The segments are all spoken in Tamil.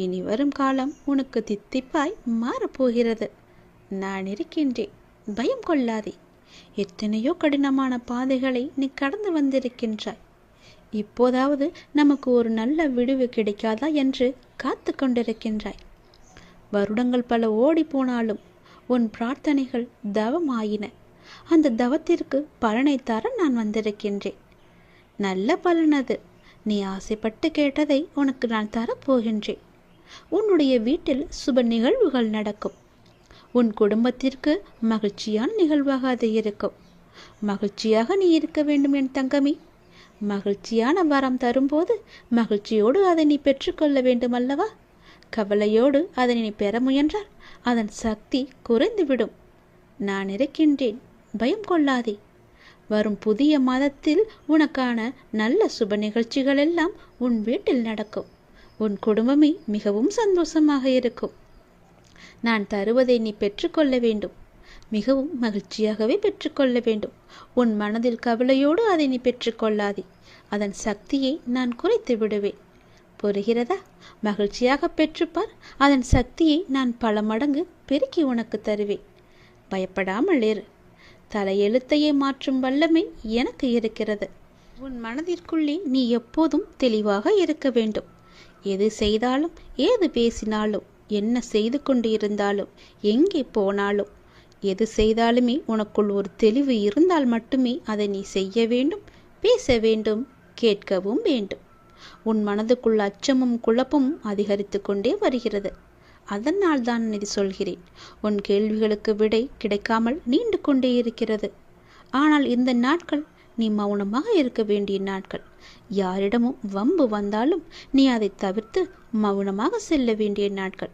இனி வரும் காலம் உனக்கு தித்திப்பாய் மாறப்போகிறது. நான் இருக்கின்றேன், பயம் கொள்ளாதே. எத்தனையோ கடினமான பாதைகளை நீ கடந்து வந்திருக்கின்றாய். இப்போதாவது நமக்கு ஒரு நல்ல விடுவு கிடைக்காதா என்று காத்து கொண்டிருக்கின்றாய். வருடங்கள் பல ஓடி போனாலும் உன் பிரார்த்தனைகள் தவம் ஆயின. அந்த தவத்திற்கு பலனை தர நான் வந்திருக்கின்றேன். நல்ல பலன் அது. நீ ஆசைப்பட்டு கேட்டதை உனக்கு நான் தரப்போகின்றேன். உன்னுடைய வீட்டில் சுப நிகழ்வுகள் நடக்கும். உன் குடும்பத்திற்கு மகிழ்ச்சியான நிகழ்வாக அது இருக்கும். மகிழ்ச்சியாக நீ இருக்க வேண்டும் என் தங்கமி. மகிழ்ச்சியான வரம் தரும்போது மகிழ்ச்சியோடு அதை நீ பெற்றுக்கொள்ள வேண்டும் அல்லவா? கவலையோடு அதனை நீ பெற முயன்றால் அதன் சக்தி குறைந்துவிடும். நான் இருக்கின்றேன், பயம் கொள்ளாதே. வரும் புதிய மாதத்தில் உனக்கான நல்ல சுப நிகழ்ச்சிகள் எல்லாம் உன் வீட்டில் நடக்கும். உன் குடும்பமே மிகவும் சந்தோஷமாக இருக்கும். நான் தருவதை நீ பெற்றுக்கொள்ள வேண்டும். மிகவும் மகிழ்ச்சியாகவே பெற்றுக்கொள்ள வேண்டும். உன் மனதில் கவலையோடு அதை நீ பெற்றுக்கொள்ளாதே. அதன் சக்தியை நான் குறைத்து விடுவேன். புரிகிறதா? மகிழ்ச்சியாக பெற்றுப்பார். அதன் சக்தியை நான் பல மடங்கு பெருக்கி உனக்கு தருவேன். பயப்படாமல் இரு. தலையெழுத்தையே மாற்றும் வல்லமை எனக்கு இருக்கிறது. உன் மனதிற்குள்ளே நீ எப்போதும் தெளிவாக இருக்க வேண்டும். எது செய்தாலும், ஏது பேசினாலும், என்ன செய்து கொண்டு இருந்தாலும், எங்கே போனாலும், எது செய்தாலுமே உனக்குள் ஒரு தெளிவு இருந்தால் மட்டுமே அதை நீ செய்ய வேண்டும், பேச வேண்டும், கேட்கவும் வேண்டும். உன் மனதுக்குள் அச்சமும் குழப்பமும் அதிகரித்து கொண்டே வருகிறது. அதனால் தான் இது சொல்கிறேன். உன் கேள்விகளுக்கு விடை கிடைக்காமல் நீண்டு கொண்டே இருக்கிறது. ஆனால் இந்த நாட்கள் நீ மௌனமாக இருக்க வேண்டிய நாட்கள். யாரிடமும் வம்பு வந்தாலும் நீ அதை தவிர்த்து மௌனமாக செல்ல வேண்டிய நாட்கள்.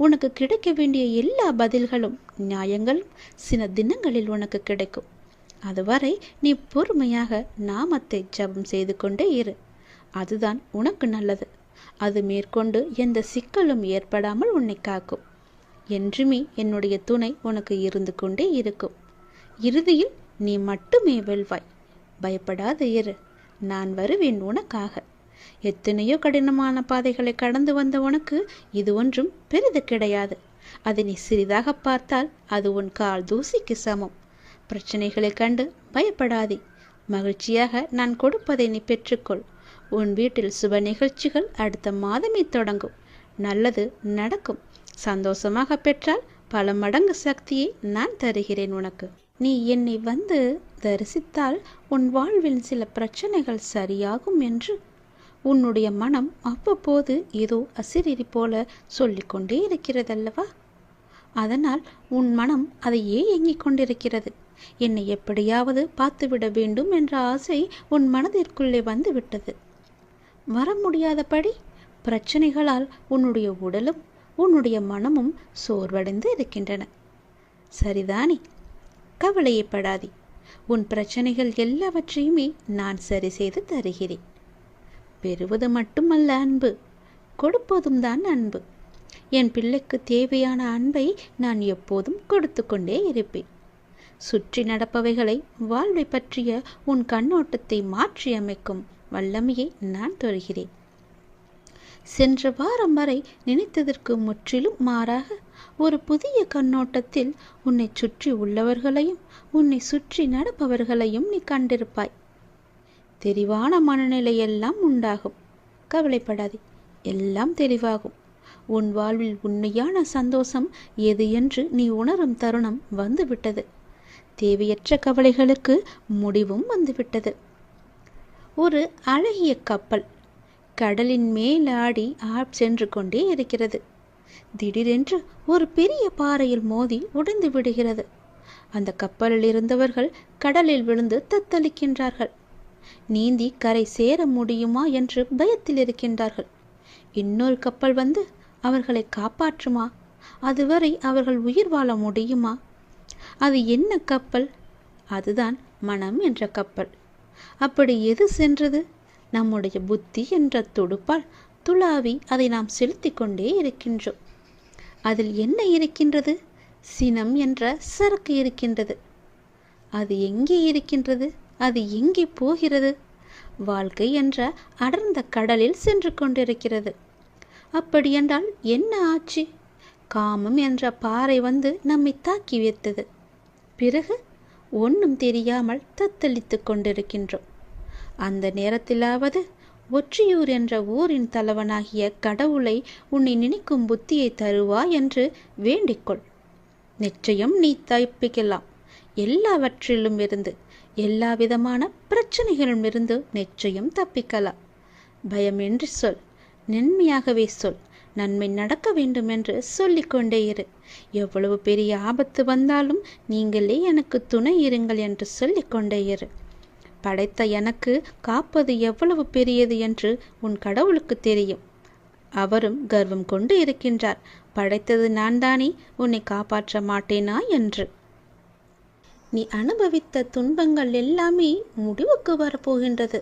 உனக்கு கிடைக்க வேண்டிய எல்லா பதில்களும் நியாயங்களும் சில தினங்களில் உனக்கு கிடைக்கும். அதுவரை நீ பொறுமையாக நாமத்தை ஜபம் செய்து கொண்டே இரு. அதுதான் உனக்கு நல்லது. அது மேற்கொண்டு எந்த சிக்கலும் ஏற்படாமல் உன்னை காக்கும். என்றுமே என்னுடைய துணை உனக்கு இருந்து கொண்டே இருக்கும். இறுதியில் நீ மட்டுமே வெல்வாய். பயப்படாத இரு. நான் வருவேன் உனக்காக. எத்தனையோ கடினமான பாதைகளை கடந்து வந்த உனக்கு இது ஒன்றும் பெரிது கிடையாது. அதை நீ சிறிதாக பார்த்தால் அது உன் கால் தூசிக்கு சமம். பிரச்சனைகளை கண்டு பயப்படாதே. மகிழ்ச்சியாக நான் கொடுப்பதை நீ பெற்றுக்கொள். உன் வீட்டில் சுப நிகழ்ச்சிகள் அடுத்த மாதமே தொடங்கும். நல்லது நடக்கும். சந்தோஷமாக பெற்றால் பல மடங்கு சக்தியை நான் தருகிறேன் உனக்கு. நீ என்னை வந்து தரிசித்தால் உன் வாழ்வில் சில பிரச்சனைகள் சரியாகும் என்று உன்னுடைய மனம் அவ்வப்போது ஏதோ அசிரிரி போல சொல்லிக்கொண்டே இருக்கிறதல்லவா? அதனால் உன் மனம் அதையே ஏங்கிக் கொண்டிருக்கிறது. என்னை எப்படியாவது பார்த்துவிட வேண்டும் என்ற ஆசை உன் மனதிற்குள்ளே வந்து விட்டது. வர முடியாதபடி பிரச்சனைகளால் உன்னுடைய உடலும் உன்னுடைய மனமும் சோர்வடைந்து இருக்கின்றன. சரிதானே? கவலையப்படாதே. உன் பிரச்சனைகள் எல்லாவற்றையுமே நான் சரி செய்து தருகிறேன். பெறுவது மட்டுமல்ல அன்பு, கொடுப்பதும் தான் அன்பு. என் பிள்ளைக்கு தேவையான அன்பை நான் எப்போதும் கொடுத்து கொண்டே இருப்பேன். சுற்றி நடப்பவைகளை, வாழ்வை பற்றிய உன் கண்ணோட்டத்தை மாற்றி அமைக்கும் வல்லமையை நான் தருகிறேன். சென்ற வாரம் வரை நினைத்ததற்கு முற்றிலும் மாறாக ஒரு புதிய கண்ணோட்டத்தில் உன்னை சுற்றி உள்ளவர்களையும் உன்னை சுற்றி நடப்பவர்களையும் நீ கண்டிருப்பாய். தெளிவான மனநிலையெல்லாம் உண்டாகும். கவலைப்படாதே, எல்லாம் தெளிவாகும். உன் வாழ்வில் உண்மையான சந்தோஷம் எது என்று நீ உணரும் தருணம் வந்துவிட்டது. தேவையற்ற கவலைகளுக்கு முடிவும் வந்துவிட்டது. ஒரு அழகிய கப்பல் கடலின் மேலாடி சென்று கொண்டே இருக்கிறது. திடீரென்று ஒரு பெரிய பாறையில் மோதி உடைந்து விடுகிறது. அந்த கப்பலில் இருந்தவர்கள் கடலில் விழுந்து தத்தளிக்கின்றார்கள். நீந்தி கரை சேர முடியுமா என்று பயத்தில் இருக்கின்றார்கள். இன்னொரு கப்பல் வந்து அவர்களை காப்பாற்றுமா? அதுவரை அவர்கள் உயிர் வாழ முடியுமா? அது என்ன கப்பல்? அதுதான் மனம் என்ற கப்பல். அப்படி எது சென்றது? நம்முடைய புத்தி என்ற துடுப்பால் துளாவி அதை நாம் செலுத்தி கொண்டே இருக்கின்றோம். அதில் என்ன இருக்கின்றது? சினம் என்ற சரக்கு இருக்கின்றது. அது எங்கே இருக்கின்றது? அது எங்கே போகிறது? வாழ்க்கை என்ற அடர்ந்த கடலில் சென்று கொண்டிருக்கிறது. அப்படியென்றால் என்ன ஆச்சு? காமம் என்ற பாறை வந்து நம்மை தாக்கி வைத்தது. பிறகு ஒன்றும் தெரியாமல் தத்தளித்து கொண்டிருக்கின்றோம். அந்த நேரத்திலாவது ஒற்றியூர் என்ற ஊரின் தலைவனாகிய கடவுளை உன்னை நினைக்கும் புத்தியை தருவா என்று வேண்டிக்கொள். நிச்சயம் நீ தப்பிக்கலாம். எல்லாவற்றிலும் இருந்து, எல்லா விதமான பிரச்சனைகளிலும் இருந்து நிச்சயம் தப்பிக்கலாம். பயமின்றி சொல், நன்மையாகவே சொல். நன்மை நடக்க வேண்டும் என்று சொல்லிக்கொண்டே இரு. எவ்வளவு பெரிய ஆபத்து வந்தாலும் நீங்களே எனக்கு துணை இருங்கள் என்று சொல்லிக்கொண்டே இரு. படைத்த எனக்கு காப்பது எவ்வளவு பெரியது என்று உன் கடவுளுக்கு தெரியும். அவரும் கர்வம் கொண்டு இருக்கின்றார், படைத்தது நான் தானே, உன்னை காப்பாற்ற மாட்டேனா என்று. நீ அனுபவித்த துன்பங்கள் எல்லாமே முடிவுக்கு வரப்போகின்றது.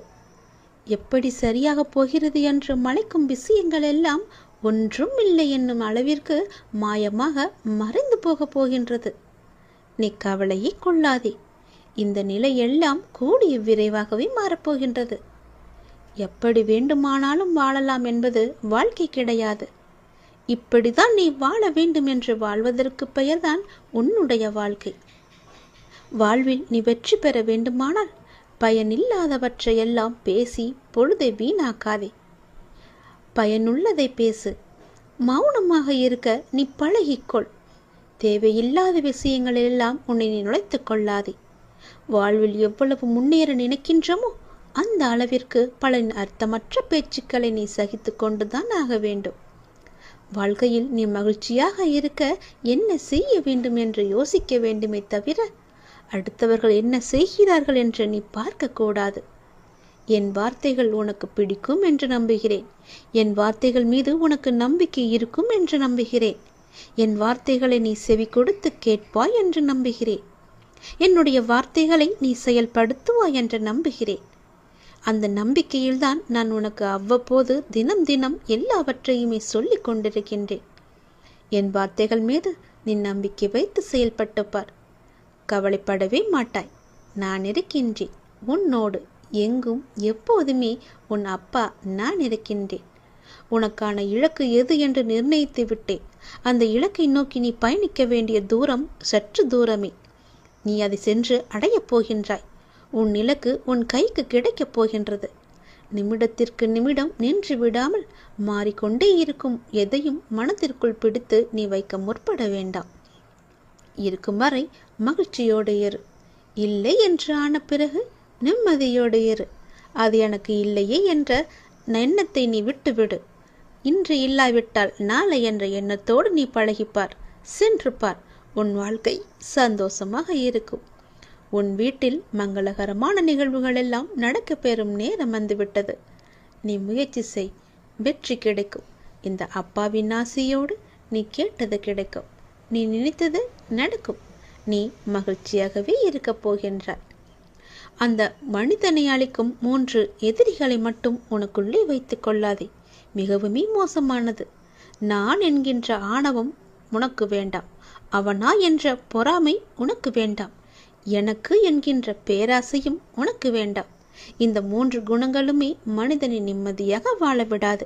எப்படி சரியாக போகிறது என்று மலைக்கும் விஷயங்கள் எல்லாம் ஒன்றும் இல்லை என்னும் அளவிற்கு மாயமாக மறைந்து போக போகின்றது. நீ கவலையை கொள்ளாதே. இந்த நிலை எல்லாம் கூடிய விரைவாகவே மாறப்போகின்றது. எப்படி வேண்டுமானாலும் வாழலாம் என்பது வாழ்க்கை கிடையாது. இப்படிதான் நீ வாழ வேண்டும் என்று வாழ்வதற்கு பெயர்தான் உன்னுடைய வாழ்க்கை. வாழ்வில் நீ வெற்றி பெற வேண்டுமானால் பயனில்லாதவற்றையெல்லாம் பேசி பொழுதை வீணாக்காதே. பயனுள்ளதை பேசு. மௌனமாக இருக்க நீ பழகிக்கொள். தேவையில்லாத விஷயங்களெல்லாம் உன்னை நீ நுழைத்து கொள்ளாதே. வாழ்வில் எவ்வளவு முன்னேற நினைக்கின்றமோ அந்த அளவிற்கு பல அர்த்தமற்ற பேச்சுக்களை நீ சகித்து கொண்டுதான் ஆக வேண்டும். வாழ்க்கையில் நீ மகிழ்ச்சியாக இருக்க என்ன செய்ய வேண்டும் என்று யோசிக்க வேண்டுமே தவிர அடுத்தவர்கள் என்ன செய்கிறார்கள் என்று நீ பார்க்கக்கூடாது. என் வார்த்தைகள் உனக்கு பிடிக்கும் என்று நம்புகிறேன். என் வார்த்தைகள் மீது உனக்கு நம்பிக்கை இருக்கும் என்று நம்புகிறேன். என் வார்த்தைகளை நீ செவி கொடுத்து கேட்பாய் என்று நம்புகிறேன். என்னுடைய வார்த்தைகளை நீ செயல்படுத்துவாய் என்று நம்புகிறேன். அந்த நம்பிக்கையில்தான் நான் உனக்கு அவ்வப்போது தினம் தினம் எல்லாவற்றையுமே சொல்லிக் கொண்டிருக்கின்றேன். என் வார்த்தைகள் மீது நீ நம்பிக்கை வைத்து செயல்பட்டு பார். கவலைப்படவே மாட்டாய். நான் இருக்கின்றேன் உன்னோடு. எங்கும் எப்போதுமே உன் அப்பா நான் இருக்கின்றேன். உனக்கான இலக்கு எது என்று நிர்ணயித்து விட்டேன். அந்த இலக்கை நோக்கி நீ பயணிக்க வேண்டிய தூரம் சற்று தூரமே. நீ அதை சென்று அடையப் போகின்றாய். உன் இலக்கு உன் கைக்கு கிடைக்கப் போகின்றது. நிமிடத்திற்கு நிமிடம் நின்று விடாமல் மாறிக்கொண்டே இருக்கும் எதையும் மனதிற்குள் பிடித்து நீ வைக்க முற்பட வேண்டாம். இருக்கும் வரை மகிழ்ச்சியோடு இரு. இல்லை என்று ஆன பிறகு நிம்மதியோடு இரு. அது எனக்கு இல்லையே என்ற எண்ணத்தை நீ விட்டுவிடு. இன்று இல்லாவிட்டால் நாளை என்ற எண்ணத்தோடு நீ பழகிப்பார். சென்று பார். உன் வாழ்க்கை சந்தோஷமாக இருக்கும். உன் வீட்டில் மங்களகரமான நிகழ்வுகள் எல்லாம் நடக்க பெறும் நேரம் வந்துவிட்டது. நீ முயற்சி செய், வெற்றி கிடைக்கும். இந்த அப்பாவின் ஆசையோடு நீ கேட்டது கிடைக்கும். நீ நினைத்தது நடக்கும். நீ மகிழ்ச்சியாகவே இருக்கப் போகின்றாய். அந்த மனிதனை அளிக்கும் 3 எதிரிகளை மட்டும் உனக்குள்ளே வைத்து கொள்ளாதே. மிகவுமே மோசமானது. நான் என்கின்ற ஆணவம் உனக்கு வேண்டாம். அவனா என்ற பொறாமை உனக்கு வேண்டாம். எனக்கு என்கின்ற பேராசையும் உனக்கு வேண்டாம். இந்த 3 குணங்களுமே மனிதனை நிம்மதியாக வாழ விடாது.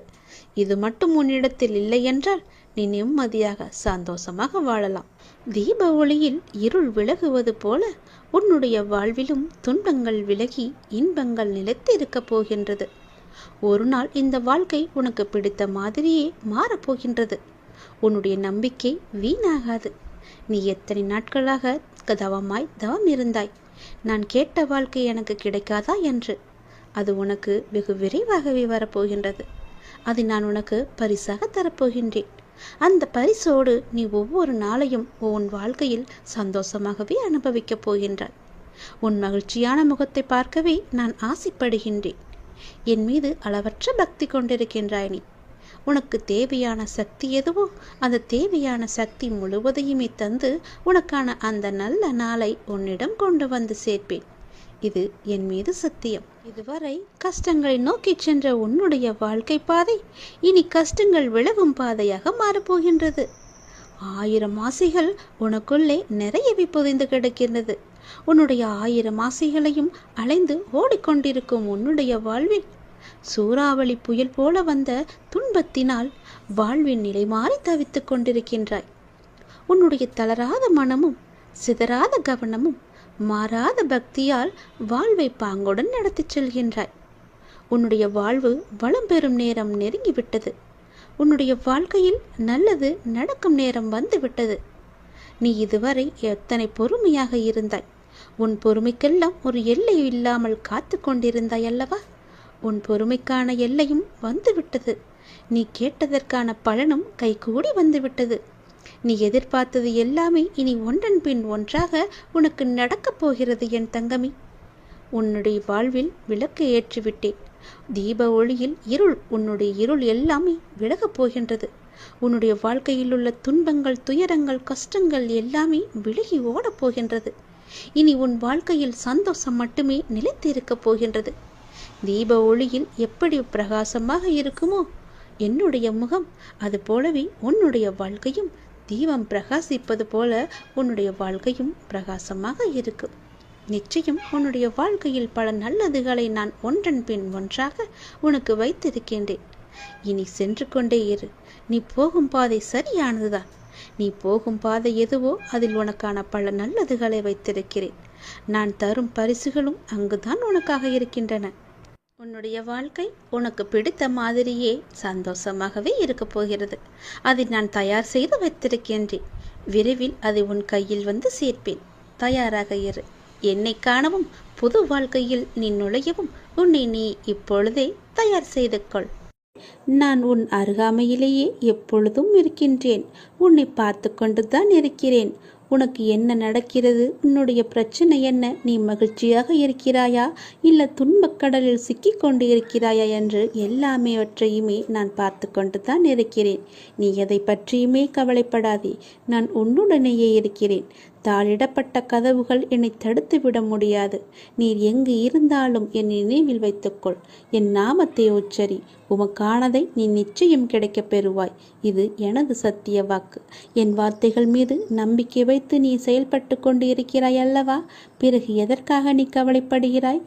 இது மட்டும் உன்னிடத்தில் இல்லை என்றால் நீ நிம்மதியாக சந்தோஷமாக வாழலாம். தீப ஒளியில் இருள் விலகுவது போல உன்னுடைய வாழ்விலும் துன்பங்கள் விலகி இன்பங்கள் நிலைத்து இருக்கப் போகின்றது. ஒரு நாள் இந்த வாழ்க்கை உனக்கு பிடித்த மாதிரியே மாறப்போகின்றது. உன்னுடைய நம்பிக்கை வீணாகாது. நீ எத்தனை நாட்களாக தவம் இருந்தாய். நான் கேட்ட வாழ்க்கை எனக்கு கிடைக்காதா என்று. அது உனக்கு வெகு விரைவாகவே வரப்போகின்றது. அதை நான் உனக்கு பரிசாக தரப்போகின்றேன். அந்த பரிசோடு நீ ஒவ்வொரு நாளையும் உன் வாழ்க்கையில் சந்தோஷமாகவே அனுபவிக்கப் போகின்றாய். உன் மகிழ்ச்சியான முகத்தை பார்க்கவே நான் ஆசைப்படுகின்றேன். என் மீது அளவற்ற பக்தி கொண்டிருக்கின்றாய் நீ. உனக்கு தேவையான சக்தி எதுவோ அந்த தேவையான சக்தி முழுவதையுமே தந்து உனக்கான அந்த நல்ல நாளை உன்னிடம் கொண்டு வந்து சேர்ப்பேன். இது என் மீது சத்தியம். இதுவரை கஷ்டங்களை நோக்கி சென்ற உன்னுடைய வாழ்க்கை பாதை இனி கஷ்டங்கள் விலகும் பாதையாக மாறப்போகின்றது. 1000 ஆசைகள் உனக்குள்ளே நிறையவே புதைந்து கிடக்கின்றது. உன்னுடைய 1000 ஆசைகளையும் அலைந்து ஓடிக்கொண்டிருக்கும் உன்னுடைய வாழ்வில் சூறாவளி புயல் போல வந்த துன்பத்தினால் வாழ்வின் நிலை மாறி தவித்துக் கொண்டிருக்கின்றாய். உன்னுடைய தளராத மனமும் சிதறாத கவனமும் மாறாத பக்தியால் வாழ்வை பாங்குடன் நடத்திச் செல்கின்றாய். உன்னுடைய வாழ்வு வளம் பெறும் நேரம் நெருங்கிவிட்டது. உன்னுடைய வாழ்க்கையில் நல்லது நடக்கும் நேரம் வந்துவிட்டது. நீ இதுவரை எத்தனை பொறுமையாக இருந்தாய். உன் பொறுமைக்கெல்லாம் ஒரு எல்லை இல்லாமல் காத்து கொண்டிருந்தாய் அல்லவா? உன் பொறுமைக்கான எல்லையும் வந்துவிட்டது. நீ கேட்டதற்கான பலனும் கைகூடி வந்துவிட்டது. நீ எதிர்பார்த்தது எல்லாமே இனி ஒன்றன் பின் ஒன்றாக உனக்கு நடக்கப் போகிறது என் தங்கமி. உன்னுடைய வாழ்வில் விளக்கு ஏற்றிவிட்டேன். தீப ஒளியில் உன்னுடைய இருள் எல்லாமே விலகப் போகின்றது. உன்னுடைய வாழ்க்கையில் உள்ள துன்பங்கள், துயரங்கள், கஷ்டங்கள் எல்லாமே விலகி ஓடப் போகின்றது. இனி உன் வாழ்க்கையில் சந்தோஷம் மட்டுமே நிலைத்து இருக்கப் போகின்றது. தீப ஒளியில் எப்படி பிரகாசமாக இருக்குமோ என்னுடைய முகம், அது போலவே உன்னுடைய வாழ்க்கையும் தீபம் பிரகாசிப்பது போல உன்னுடைய வாழ்க்கையும் பிரகாசமாக இருக்கும். நிச்சயம் உன்னுடைய வாழ்க்கையில் பல நல்லதுகளை நான் ஒன்றன் பின் ஒன்றாக உனக்கு வைத்திருக்கின்றேன். இனி சென்று கொண்டே இரு. நீ போகும் பாதை சரியானதுதான். நீ போகும் பாதை எதுவோ அதில் உனக்கான பல நல்லதுகளை வைத்திருக்கிறேன். நான் தரும் பரிசுகளும் அங்குதான் உனக்காக இருக்கின்றன. உன்னுடைய வாழ்க்கை உனக்கு பிடித்த மாதிரியே சந்தோஷமாகவே இருக்கப் போகிறது. அதை நான் தயார் செய்து வைத்திருக்கின்றேன். விரைவில் அதை உன் கையில் வந்து சேர்ப்பேன். தயாராக இரு. என்னை காணவும் புது வாழ்க்கையில் நீ நுழையவும் உன்னை நீ இப்பொழுதே தயார் செய்து கொள். நான் உன் அருகாமையிலேயே எப்பொழுதும் இருக்கின்றேன். உன்னை பார்த்து கொண்டுதான் இருக்கிறேன். உனக்கு என்ன நடக்கிறது? உன்னுடைய பிரச்சனை என்ன? நீ மகிழ்ச்சியாக இருக்கிறாயா இல்லை துன்பக்கடலில் சிக்கி கொண்டு இருக்கிறாயா என்று எல்லாமேவற்றையுமே நான் பார்த்து கொண்டு தான் இருக்கிறேன். நீ எதை பற்றியுமே கவலைப்படாதே. நான் உன்னுடனேயே இருக்கிறேன். தாளிடப்பட்ட கதவுகள் என்னை தடுத்து விட முடியாது. நீர் எங்கு இருந்தாலும் என் நினைவில் வைத்துக்கொள். என் நாமத்தை உச்சரி. உமக்கானதை நீ நிச்சயம் கிடைக்கப் பெறுவாய். இது எனது சத்திய வாக்கு. என் வார்த்தைகள் மீது நம்பிக்கை வைத்து நீ செயல்பட்டு கொண்டு இருக்கிறாய் அல்லவா? பிறகு எதற்காக நீ கவலைப்படுகிறாய்?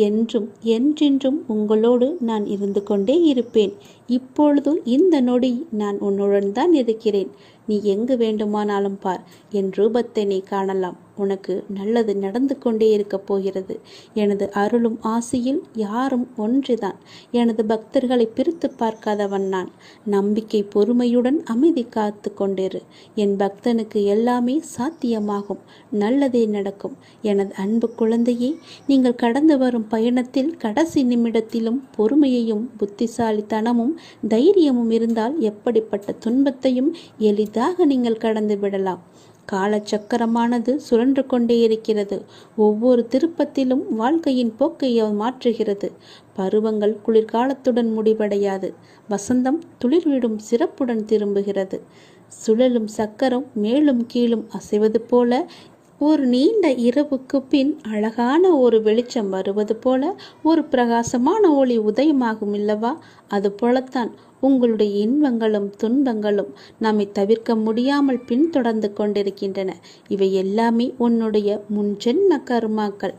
என்றும் என்றென்றும் உங்களோடு நான் இருந்து கொண்டே இருப்பேன். இப்பொழுது இந்த நொடி நான் உன்னுடன் தான் இருக்கிறேன். நீ எங்கு வேண்டுமானாலும் பார். என் ரூபத்தை நீ காணலாம். உனக்கு நல்லது நடந்து கொண்டே இருக்கப் போகிறது. எனது அருளும் ஆசையில் யாரும் ஒன்றுதான். எனது பக்தர்களை பிரித்து பார்க்காதவன் நான். நம்பிக்கை பொறுமையுடன் அமைதி காத்து கொண்டிரு. என் பக்தனுக்கு எல்லாமே சாத்தியமாகும். நல்லதே நடக்கும். எனது அன்பு குழந்தையே, நீங்கள் கடந்து வரும் பயணத்தில் கடைசி நிமிடத்திலும் பொறுமையையும் புத்திசாலித்தனமும் தைரியமும் இருந்தால் எப்படிப்பட்ட துன்பத்தையும் எளிதாக நீங்கள் கடந்து விடலாம். காலச்சக்கரமானது சுழன்று கொண்டே இருக்கிறது. ஒவ்வொரு திருப்பத்திலும் வாழ்க்கையின் போக்கை மாற்றுகிறது. பருவங்கள் குளிர்காலத்துடன் முடிவடையாது. வசந்தம் துளிர்விடும் சிறப்புடன் திரும்புகிறது. சுழலும் சக்கரம் மேலும் கீழும் அசைவது போல ஒரு நீண்ட இரவுக்கு பின் அழகான ஒரு வெளிச்சம் வருவது போல ஒரு பிரகாசமான ஒளி உதயமாகும் இல்லவா? அது போலத்தான் உங்களுடைய இன்பங்களும் துன்பங்களும் நம்மை தவிர்க்க முடியாமல் பின்தொடர்ந்து கொண்டிருக்கின்றன. இவை எல்லாமே உன்னுடைய முன்ஜென்ம கர்மாக்கள்.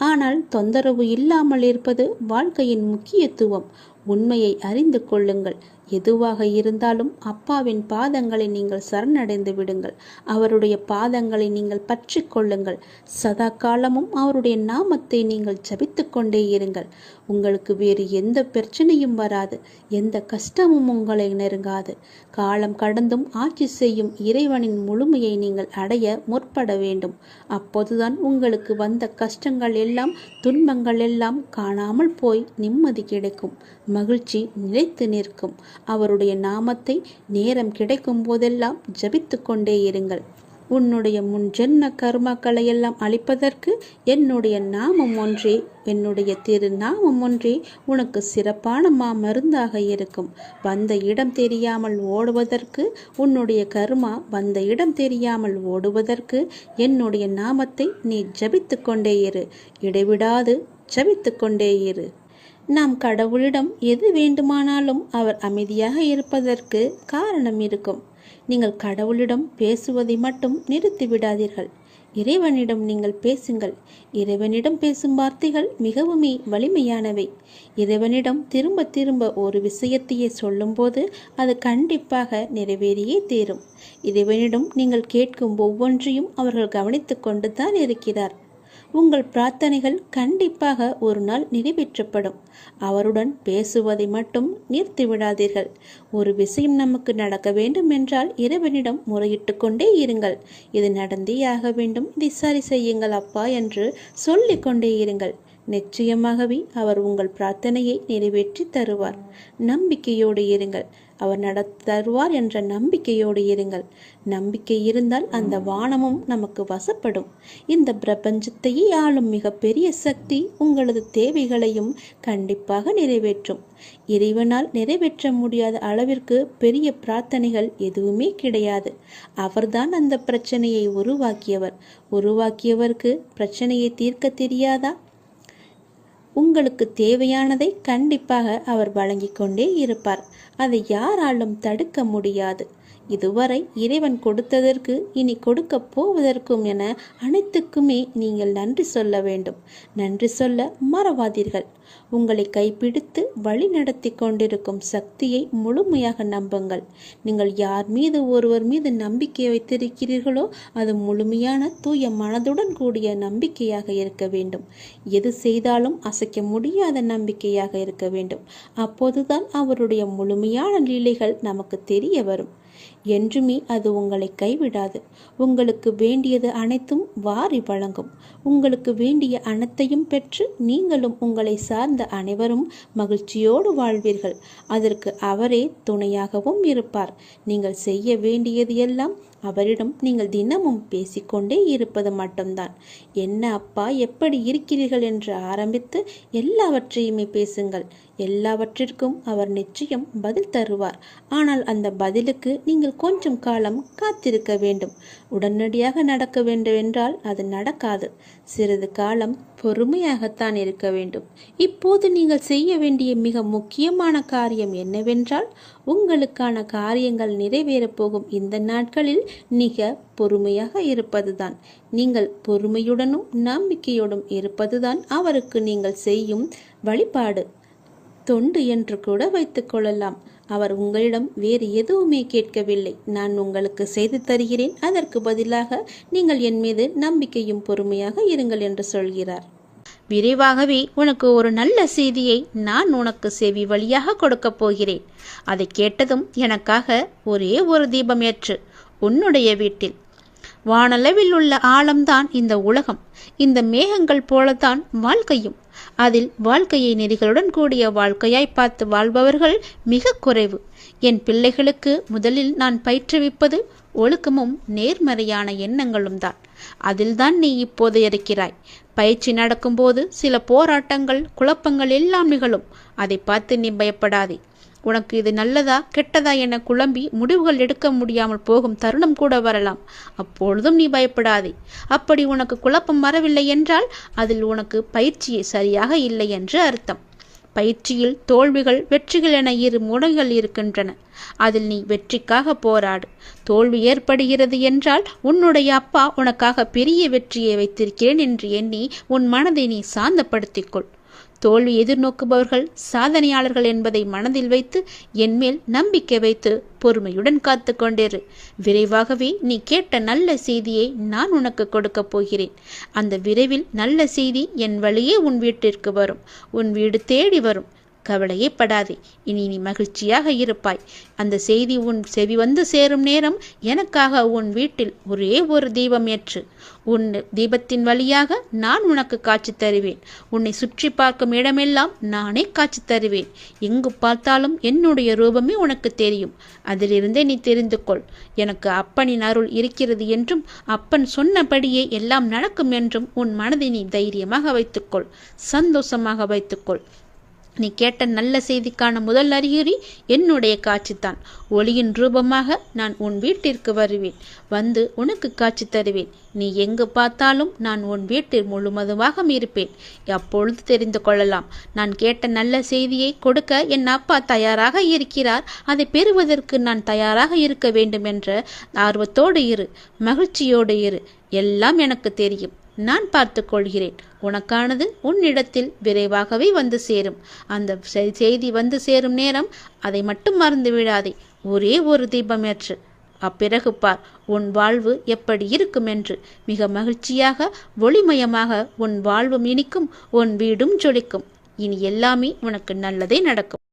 ஆனால் தொந்தரவு இல்லாமல் இருப்பது வாழ்க்கையின் முக்கியத்துவம். உண்மையை அறிந்து கொள்ளுங்கள். எதுவாக இருந்தாலும் அப்பாவின் பாதங்களை நீங்கள் சரணடைந்து விடுங்கள். அவருடைய பாதங்களை நீங்கள் பற்றி கொள்ளுங்கள். சதா காலமும் அவருடைய நாமத்தை நீங்கள் ஜபித்து கொண்டே இருங்கள். உங்களுக்கு வேறு எந்த பிரச்சனையும் வராது. எந்த கஷ்டமும் உங்களை நெருங்காது. காலம் கடந்தும் ஆட்சி செய்யும் இறைவனின் முழுமையை நீங்கள் அடைய முற்பட வேண்டும். அப்போதுதான் உங்களுக்கு வந்த கஷ்டங்கள் எல்லாம் துன்பங்கள் எல்லாம் காணாமல் போய் நிம்மதி கிடைக்கும். மகிழ்ச்சி நிலைத்து நிற்கும். அவருடைய நாமத்தை நேரம் கிடைக்கும் போதெல்லாம் ஜபித்து கொண்டே இருங்கள். உன்னுடைய முன்ஜென்ம கர்மாக்களை எல்லாம் அழிப்பதற்கு என்னுடைய நாமம் ஒன்றே, என்னுடைய திருநாமம் ஒன்றே உனக்கு சிறப்பான மருந்தாக இருக்கும். வந்த இடம் தெரியாமல் ஓடுவதற்கு, உன்னுடைய கர்மா வந்த இடம் தெரியாமல் ஓடுவதற்கு என்னுடைய நாமத்தை நீ ஜபித்து கொண்டே இரு. இடைவிடாது ஜபித்து கொண்டே இரு. நாம் கடவுளிடம் எது வேண்டுமானாலும் அவர் அமைதியாக இருப்பதற்கு காரணம் இருக்கும். நீங்கள் கடவுளிடம் பேசுவதை மட்டும் நிறுத்தி விடாதீர்கள். இறைவனிடம் நீங்கள் பேசுங்கள். இறைவனிடம் பேசும் வார்த்தைகள் மிகவுமே வலிமையானவை. இறைவனிடம் திரும்ப திரும்ப ஒரு விஷயத்தையே சொல்லும்போது அது கண்டிப்பாக நிறைவேறியே தீரும். இறைவனிடம் நீங்கள் கேட்கும் ஒவ்வொன்றையும் அவர்கள் கவனித்து கொண்டு தான் இருக்கிறார். உங்கள் பிரார்த்தனைகள் கண்டிப்பாக ஒரு நாள் நிறைவேற்றப்படும். அவருடன் பேசுவதை மட்டும் நிறுத்திவிடாதீர்கள். ஒரு விஷயம் நமக்கு நடக்க வேண்டும் என்றால் இறைவனிடம் முறையிட்டு கொண்டே இருங்கள். இது நடந்தே ஆக வேண்டும், இதை சரி செய்யுங்கள் அப்பா என்று சொல்லிக் கொண்டே இருங்கள். நிச்சயமாகவே அவர் உங்கள் பிரார்த்தனையை நிறைவேற்றி தருவார். நம்பிக்கையோடு இருங்கள். அவர் தருவார் என்ற நம்பிக்கையோடு இருங்கள். நம்பிக்கை இருந்தால் அந்த வானமும் நமக்கு வசப்படும். இந்த பிரபஞ்சத்தையே ஆளும் மிகப்பெரிய சக்தி உங்களது தேவைகளையும் கண்டிப்பாக நிறைவேற்றும். இறைவனால் நிறைவேற்ற முடியாத அளவிற்கு பெரிய பிரார்த்தனைகள் எதுவுமே கிடையாது. அவர்தான் அந்த பிரச்சனையை உருவாக்கியவருக்கு பிரச்சனையை தீர்க்க தெரியாதா? உங்களுக்கு தேவையானதை கண்டிப்பாக அவர் வழங்கிக் கொண்டே இருப்பார். அதை யாராலும் தடுக்க முடியாது. இதுவரை இறைவன் கொடுத்ததற்கு இனி கொடுக்க போவதற்கும் என அனைத்துக்குமே நீங்கள் நன்றி சொல்ல வேண்டும். நன்றி சொல்ல மறவாதீர்கள். உங்களை கைப்பிடித்து வழி நடத்தி கொண்டிருக்கும் சக்தியை முழுமையாக நம்புங்கள். நீங்கள் ஒருவர் மீது நம்பிக்கை வைத்திருக்கிறீர்களோ அது முழுமையான தூய மனதுடன் கூடிய நம்பிக்கையாக இருக்க வேண்டும். எது செய்தாலும் அசைக்க முடியாத நம்பிக்கையாக இருக்க வேண்டும். அப்போதுதான் அவருடைய முழுமையான லீலைகள் நமக்கு தெரிய வரும். என்றுமே அது உங்களை கைவிடாது. உங்களுக்கு வேண்டியது அனைத்தும் வாரி வழங்கும். உங்களுக்கு வேண்டிய அனைத்தையும் பெற்று நீங்களும் உங்களை சார்ந்த அனைவரும் மகிழ்ச்சியோடு வாழ்வீர்கள். அதற்கு அவரே துணையாகவும் இருப்பார். நீங்கள் செய்ய வேண்டியது எல்லாம் அவரிடம் நீங்கள் தினமும் பேசிக்கொண்டே இருப்பது மட்டும்தான். என்ன அப்பா, எப்படி இருக்கிறீர்கள் என்று ஆரம்பித்து எல்லாவற்றையுமே பேசுங்கள். எல்லாவற்றிற்கும் அவர் நிச்சயம் பதில் தருவார். ஆனால் அந்த பதிலுக்கு நீங்கள் கொஞ்சம் காலம் காத்திருக்க வேண்டும். உடனடியாக நடக்க வேண்டும் என்றால் அது நடக்காது. சிறிது காலம் பொறுமையாகத்தான் இருக்க வேண்டும். இப்போது நீங்கள் செய்ய வேண்டிய மிக முக்கியமான காரியம் என்னவென்றால், உங்களுக்கான காரியங்கள் நிறைவேறப் போகும் இந்த நாட்களில் மிக பொறுமையாக இருப்பதுதான். நீங்கள் பொறுமையுடனும் நம்பிக்கையோடும் இருப்பதுதான் அவருக்கு நீங்கள் செய்யும் வழிபாடு, தொண்டு என்று கூட வைத்துக் கொள்ளலாம். அவர் உங்களிடம் வேறு எதுவுமே கேட்கவில்லை. நான் உங்களுக்கு செய்து தருகிறேன், அதற்கு பதிலாக நீங்கள் என் மீது நம்பிக்கையும் பொறுமையாக இருங்கள் என்று சொல்கிறார். விரைவாகவே உனக்கு ஒரு நல்ல செய்தியை நான் உனக்கு செவி வழியாக கொடுக்கப் போகிறேன். அதை கேட்டதும் எனக்காக ஒரே ஒரு தீபம் ஏற்று உன்னுடைய வீட்டில். வானளவில் உள்ள ஆழம்தான் இந்த உலகம். இந்த மேகங்கள் போலத்தான் வாழ்க்கையும். அதில் வாழ்க்கையை நெறிகளுடன் கூடிய வாழ்க்கையாய் பார்த்து வாழ்பவர்கள் மிக குறைவு. என் பிள்ளைகளுக்கு முதலில் நான் பயிற்றுவிப்பது ஒழுக்கமும் நேர்மறையான எண்ணங்களும் தான். அதில்தான் நீ இப்போது இருக்கிறாய். பயிற்சி நடக்கும்போது சில போராட்டங்கள், குழப்பங்கள் எல்லாம் நிகழும். அதை பார்த்து நீ பயப்படாதே. உனக்கு இது நல்லதா கெட்டதா என குழம்பி முடிவுகள் எடுக்க முடியாமல் போகும் தருணம் கூட வரலாம். அப்பொழுதும் நீ பயப்படாதே. அப்படி உனக்கு குழப்பம் வரவில்லை என்றால் அதில் உனக்கு பயிற்சியே சரியாக இல்லை என்று அர்த்தம். பயிற்சியில் தோல்விகள், வெற்றிகள் என இரு முனைகள் இருக்கின்றன. அதில் நீ வெற்றிக்காக போராடு. தோல்வி ஏற்படுகிறது என்றால் உன்னுடைய அப்பா உனக்காக பெரிய வெற்றியை வைத்திருக்கிறேன் என்று எண்ணி உன் மனதை நீ சாந்தப்படுத்திக்கொள். தோல்வி எதிர்நோக்குபவர்கள் சாதனையாளர்கள் என்பதை மனதில் வைத்து என்மேல் நம்பிக்கை வைத்து பொறுமையுடன் காத்து கொண்டிரு. விரைவாகவே நீ கேட்ட நல்ல செய்தியை நான் உனக்கு கொடுக்க போகிறேன். அந்த விரைவில் நல்ல செய்தி என் வழியே உன் வீட்டிற்கு வரும். உன் வீடு தேடி வரும். கவலையே படாதே. இனி நீ மகிழ்ச்சியாக இருப்பாய். அந்த செய்தி உன் செவி வந்து சேரும் நேரம் எனக்காக உன் வீட்டில் ஒரே ஒரு தீபம் ஏற்று. உன் தீபத்தின் வழியாக நான் உனக்கு காட்சி தருவேன். உன்னை சுற்றி பார்க்கும் இடமெல்லாம் நானே காட்சி தருவேன். எங்கு பார்த்தாலும் என்னுடைய ரூபமே உனக்கு தெரியும். அதிலிருந்தே நீ தெரிந்து கொள். எனக்கு அப்பனின் அருள் இருக்கிறது என்றும் அப்பன் சொன்னபடியே எல்லாம் நடக்கும் என்றும் உன் மனதை நீ தைரியமாக வைத்துக்கொள். சந்தோஷமாக வைத்துக்கொள். நீ கேட்ட நல்ல செய்திக்கான முதல் அறிகுறி என்னுடைய காட்சித்தான். ஒளியின் ரூபமாக நான் உன் வீட்டிற்கு வருவேன். வந்து உனக்கு காட்சி தருவேன். நீ எங்கு பார்த்தாலும் நான் உன் வீட்டில் முழுவதுமாக இருப்பேன். அப்பொழுது தெரிந்து கொள்ளலாம். நான் கேட்ட நல்ல செய்தியை கொடுக்க என் அப்பா தயாராக இருக்கிறார். அதை பெறுவதற்கு நான் தயாராக இருக்க வேண்டும் என்ற ஆர்வத்தோடு இரு, மகிழ்ச்சியோடு இரு. எல்லாம் எனக்கு தெரியும். நான் பார்த்து கொள்கிறேன். உனக்கானது உன்னிடத்தில் விரைவாகவே வந்து சேரும். அந்த செய்தி வந்து சேரும் நேரம் அதை மட்டும் மறந்து விடாதே. ஒரே ஒரு தீபம் ஏற்று அப்பிறகு பார் உன் வாழ்வு எப்படி இருக்கும் என்று. மிக மகிழ்ச்சியாக ஒளிமயமாக உன் வாழ்வும் இனிக்கும், உன் வீடும் ஜொலிக்கும். இனி எல்லாமே உனக்கு நல்லதே நடக்கும்.